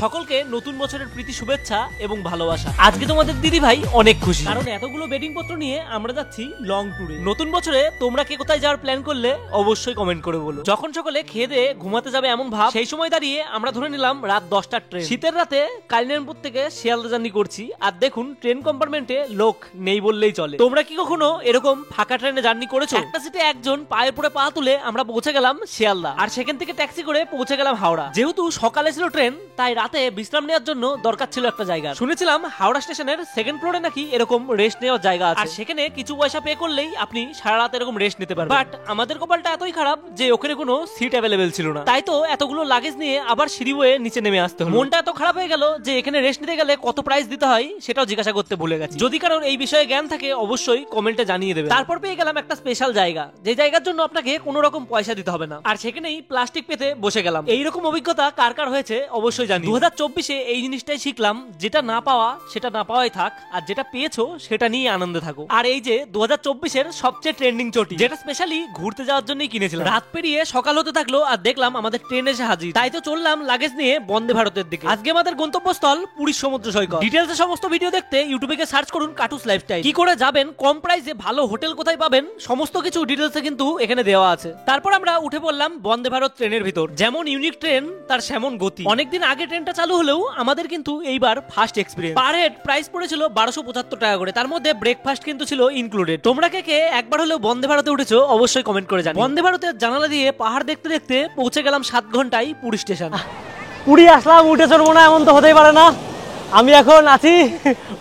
সকলকে নতুন বছরের প্রীতি শুভেচ্ছা এবং ভালোবাসা। আজকে তোমাদের দিদি ভাই অনেক খুশি, কারণ এতগুলো বেডিং পত্র নিয়ে আমরা যাচ্ছি লং ট্যুরে। নতুন বছরে তোমরা কে কোথায় যাওয়ার প্ল্যান করলে অবশ্যই কমেন্ট করে বলো। যখন সকলে খেয়ে দিয়ে ঘুমাতে যাবে এমন ভাব, সেই সময় দাঁড়িয়ে আমরা ধরে নিলাম রাত 10টার ট্রেন। শীতের রাতে কালিনারপুর থেকে শিয়ালদা জার্নি করছি, আর দেখুন ট্রেন কম্পার্টমেন্টে লোক নেই বললেই চলে। তোমরা কি কখনো এরকম ফাঁকা ট্রেনে জার্নি করেছো? একটা সিটে একজন পায়ের পরে পা তুলে আমরা পৌঁছে গেলাম শিয়ালদা, আর সেখান থেকে ট্যাক্সি করে পৌঁছে গেলাম হাওড়া। যেহেতু সকালে ছিল ট্রেন, তাই রাতে বিশ্রাম নেওয়ার জন্য দরকার ছিল একটা জায়গা। শুনেছিলাম হাওড়া স্টেশনের সেকেন্ড ফ্লোরে নাকি এরকম রেস্ট নেওয়ার জায়গা আছে, আর সেখানে কিছু পয়সা পে করলেই আপনি সারা রাত এরকম রেস্ট নিতে পারবেন। বাট আমাদের কপালটা এতই খারাপ যে ওখানে কোনো সিট অ্যাভেলেবেল ছিল না, তাই তো এতগুলো লাগেজ নিয়ে আবার সিঁড়ি বয়ে নিচে নেমে আসতে হলো। মনটা এত খারাপ হয়ে গেল যে এখানে রেস্ট নিতে গেলে কত প্রাইস দিতে হয় সেটাও জিজ্ঞাসা করতে ভুলে গেছি। যদি কারণ এই বিষয়ে জ্ঞান থাকে অবশ্যই কমেন্টে জানিয়ে দেবে। তারপর পেয়ে গেলাম একটা স্পেশাল জায়গা, যে জায়গার জন্য আপনাকে কোনো রকম পয়সা দিতে হবে না, আর সেখানেই প্লাস্টিক পেতে বসে গেলাম। এইরকম অভিজ্ঞতা কার কার হয়েছে অবশ্যই জানি। 2024-এ এই জিনিসটাই শিখলাম, যেটা না পাওয়া সেটা না পাওয়াই থাক, আর যেটা পেয়েছো সেটা নিয়ে আনন্দে থাকো। আর এই যে 2024-এর সবচেয়ে ট্রেন্ডিং চটি, যেটা স্পেশালি ঘুরতে যাওয়ার জন্যই কিনেছিলাম। রাত পেরিয়ে সকাল হতে থাকলো আর দেখলাম আমাদের ট্রেন এসে হাজির। তাই তো চললাম লাগেজ নিয়ে বন্দে ভারতের দিকে। আজকে আমাদের গন্তব্যস্থল পুরীর সমুদ্র সৈকত। ডিটেলসে সমস্ত ভিডিও দেখতে ইউটিউবে গিয়ে সার্চ করুন কাটুস লাইফস্টাইল। কি করে যাবেন, কম প্রাইসে ভালো হোটেল কোথায় পাবেন, সমস্ত কিছু ডিটেলসে কিন্তু এখানে দেওয়া আছে। তারপর আমরা উঠে পড়লাম বন্দে ভারত ট্রেনের ভিতর। যেমন ইউনিক ট্রেন তার সেমন গতি। অনেকদিন আগে ট্রেনটা চালু হলেও আমাদের কিন্তু এইবার first experience. Per head price পড়েছিল 1275 টাকা করে, তার মধ্যে ব্রেকফাস্ট কিন্তু ছিল ইনক্লুডেড। তোমরা কে একবার হলেও বন্দে ভারতে উঠেছো অবশ্যই কমেন্ট করে জানাও। বন্দে ভারতের জানালা দিয়ে পাহাড় দেখতে দেখতে পৌঁছে গেলাম 7 ঘন্টায় পুরী স্টেশন। পুরী আসলাম, উঠে চড়বো না এমন তো হতেই পারে না। আমি এখন আছি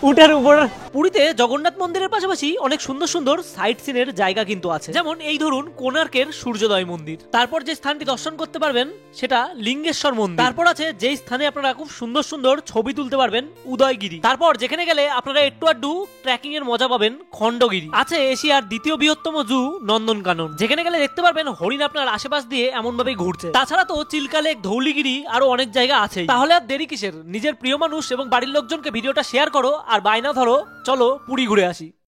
উটের উপর। পুরীতে জগন্নাথ মন্দিরের পাশাপাশি অনেক সুন্দর সুন্দর সাইট সিনের জায়গা কিন্তু আছে। যেমন এই ধরুন কোণার্কের সূর্যোদয় মন্দির। তারপর যে স্থানটি দর্শন করতে পারবেন সেটা লিঙ্গেশ্বর মন্দির। তারপর আছে যেই স্থানে আপনারা খুব সুন্দর সুন্দর ছবি তুলতে পারবেন, উদয়গিরি। তারপর যেখানে গেলে আপনারা একটু আড্ডু ট্রেকিং এর মজা পাবেন, খণ্ডগিরি। আছে এশিয়ার দ্বিতীয় বৃহত্তম জু নন্দনকানন, যেখানে গেলে দেখতে পারবেন হরিণ আপনার আশেপাশ দিয়ে এমন ভাবে ঘুরছে। তাছাড়া তো চিল্কা লেক, ধৌলিগিরি, আরো অনেক জায়গা আছে। তাহলে আর দেরি কিসের, নিজের প্রিয় মানুষ এবং বাড়ির লোকজনকে ভিডিওটা শেয়ার করো আর বায়না ধরো চলো পুরী ঘুরে আসি।